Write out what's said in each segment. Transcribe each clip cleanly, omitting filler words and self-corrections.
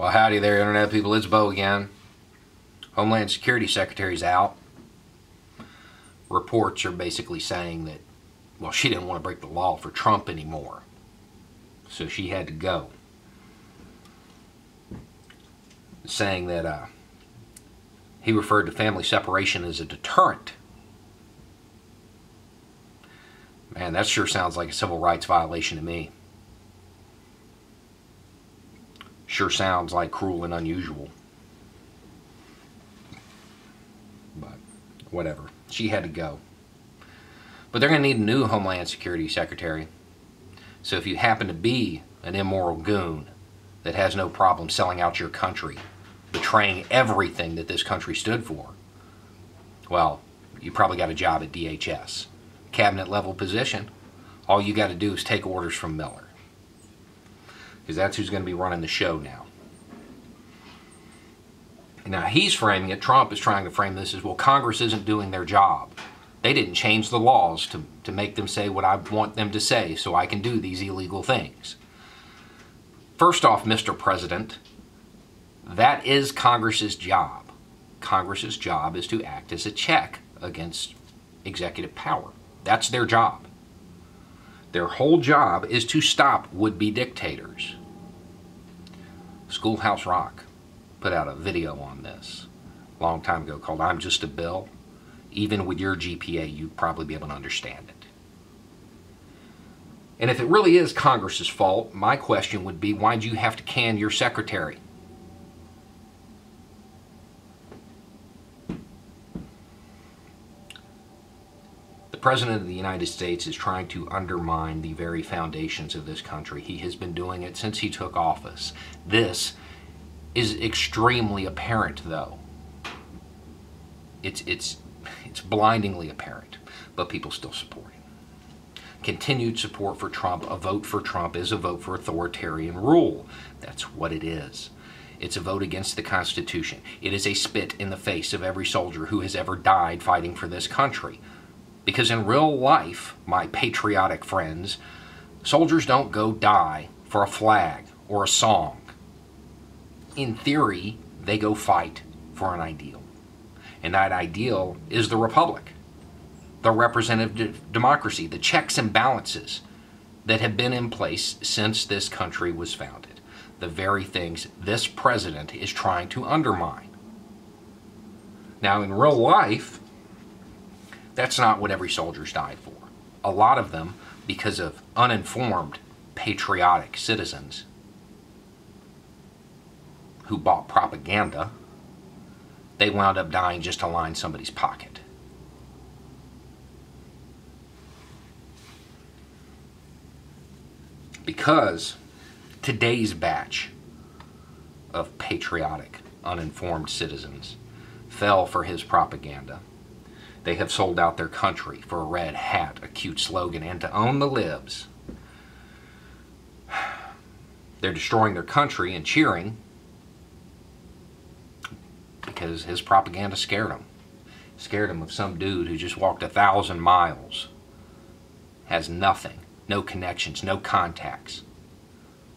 Well, howdy there, Internet people. It's Bo again. Homeland Security Secretary's out. Reports are basically saying that, well, she didn't want to break the law for Trump anymore, so she had to go. Saying that he referred to family separation as a deterrent. Man, that sure sounds like a civil rights violation to me. Sure sounds like cruel and unusual. But whatever. She had to go. But they're going to need a new Homeland Security Secretary. So if you happen to be an immoral goon that has no problem selling out your country, betraying everything that this country stood for, well, you probably got a job at DHS. Cabinet level position. All you got to do is take orders from Miller. Because that's who's going to be running the show now. Now he's framing it, Trump is trying to frame this as, well, Congress isn't doing their job. They didn't change the laws to make them say what I want them to say so I can do these illegal things. First off, Mr. President, that is Congress's job. Congress's job is to act as a check against executive power. That's their job. Their whole job is to stop would-be dictators. Schoolhouse Rock put out a video on this a long time ago called "I'm Just a Bill." Even with your GPA, you'd probably be able to understand it. And if it really is Congress's fault, my question would be, why do you have to can your secretary? The President of the United States is trying to undermine the very foundations of this country. He has been doing it since he took office. This is extremely apparent, though. It's blindingly apparent, but people still support him. Continued support for Trump, a vote for Trump is a vote for authoritarian rule. That's what it is. It's a vote against the Constitution. It is a spit in the face of every soldier who has ever died fighting for this country. Because in real life, my patriotic friends, soldiers don't go die for a flag or a song. In theory, they go fight for an ideal. And that ideal is the republic, the representative democracy, the checks and balances that have been in place since this country was founded. The very things this president is trying to undermine. Now, in real life, that's not what every soldier's died for. A lot of them, because of uninformed, patriotic citizens who bought propaganda, they wound up dying just to line somebody's pocket. Because today's batch of patriotic, uninformed citizens fell for his propaganda. They have sold out their country for a red hat, a cute slogan, and to own the libs. They're destroying their country and cheering because his propaganda scared him. Scared him of some dude who just walked 1,000 miles. Has nothing. No connections, no contacts.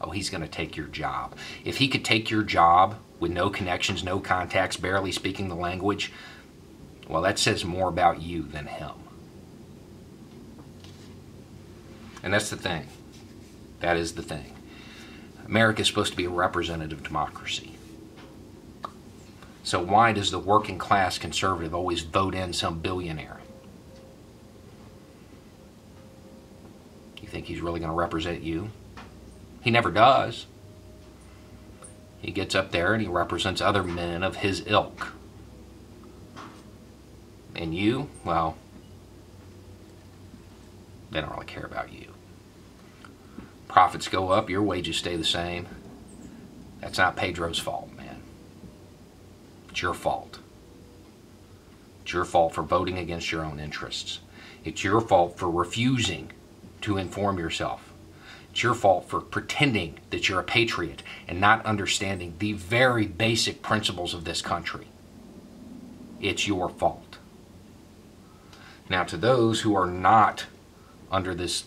Oh, he's going to take your job. If he could take your job with no connections, no contacts, barely speaking the language, well, that says more about you than him. And that's the thing. That is the thing. America is supposed to be a representative democracy. So why does the working class conservative always vote in some billionaire? You think he's really going to represent you? He never does. He gets up there and he represents other men of his ilk. And you, well, they don't really care about you. Profits go up, your wages stay the same. That's not Pedro's fault, man. It's your fault. It's your fault for voting against your own interests. It's your fault for refusing to inform yourself. It's your fault for pretending that you're a patriot and not understanding the very basic principles of this country. It's your fault. Now, to those who are not under this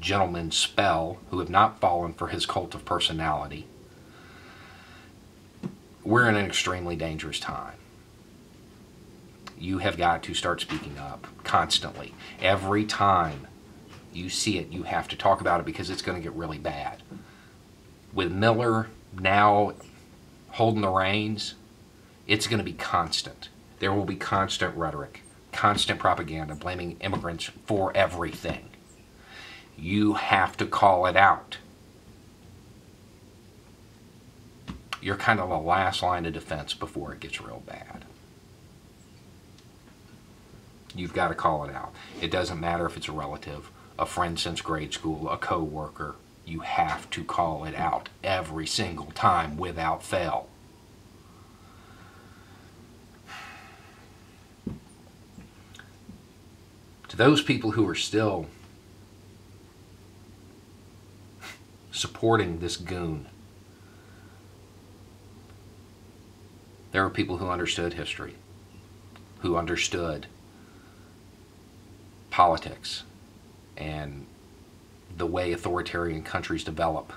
gentleman's spell, who have not fallen for his cult of personality, we're in an extremely dangerous time. You have got to start speaking up constantly. Every time you see it, you have to talk about it, because it's going to get really bad. With Miller now holding the reins, it's going to be constant. There will be constant rhetoric, constant propaganda, blaming immigrants for everything. You have to call it out. You're kind of the last line of defense before it gets real bad. You've got to call it out. It doesn't matter if it's a relative, a friend since grade school, a co-worker. You have to call it out every single time without fail. To those people who are still supporting this goon, there are people who understood history, who understood politics and the way authoritarian countries develop,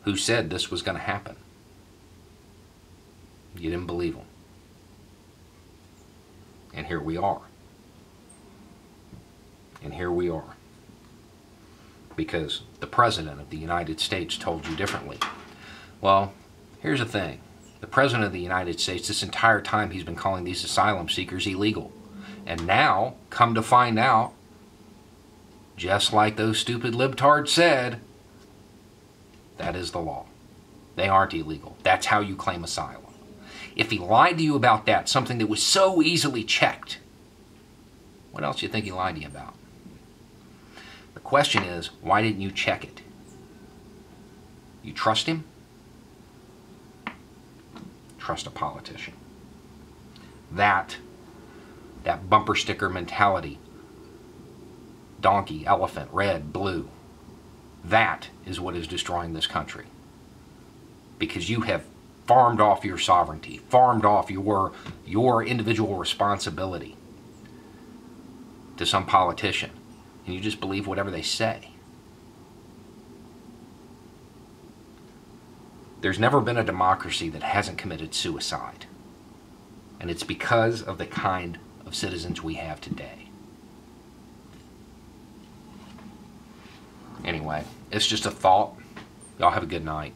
who said this was going to happen. You didn't believe them. And here we are. And here we are. Because the President of the United States told you differently. Well, here's the thing. The President of the United States, this entire time, he's been calling these asylum seekers illegal. And now, come to find out, just like those stupid libtards said, that is the law. They aren't illegal. That's how you claim asylum. If he lied to you about that, something that was so easily checked, what else do you think he lied to you about? The question is, why didn't you check it? You trust him? Trust a politician. That bumper sticker mentality, donkey, elephant, red, blue, that is what is destroying this country. Because you have farmed off your sovereignty, farmed off your individual responsibility to some politician, and you just believe whatever they say. There's never been a democracy that hasn't committed suicide. And it's because of the kind of citizens we have today. Anyway, it's just a thought. Y'all have a good night.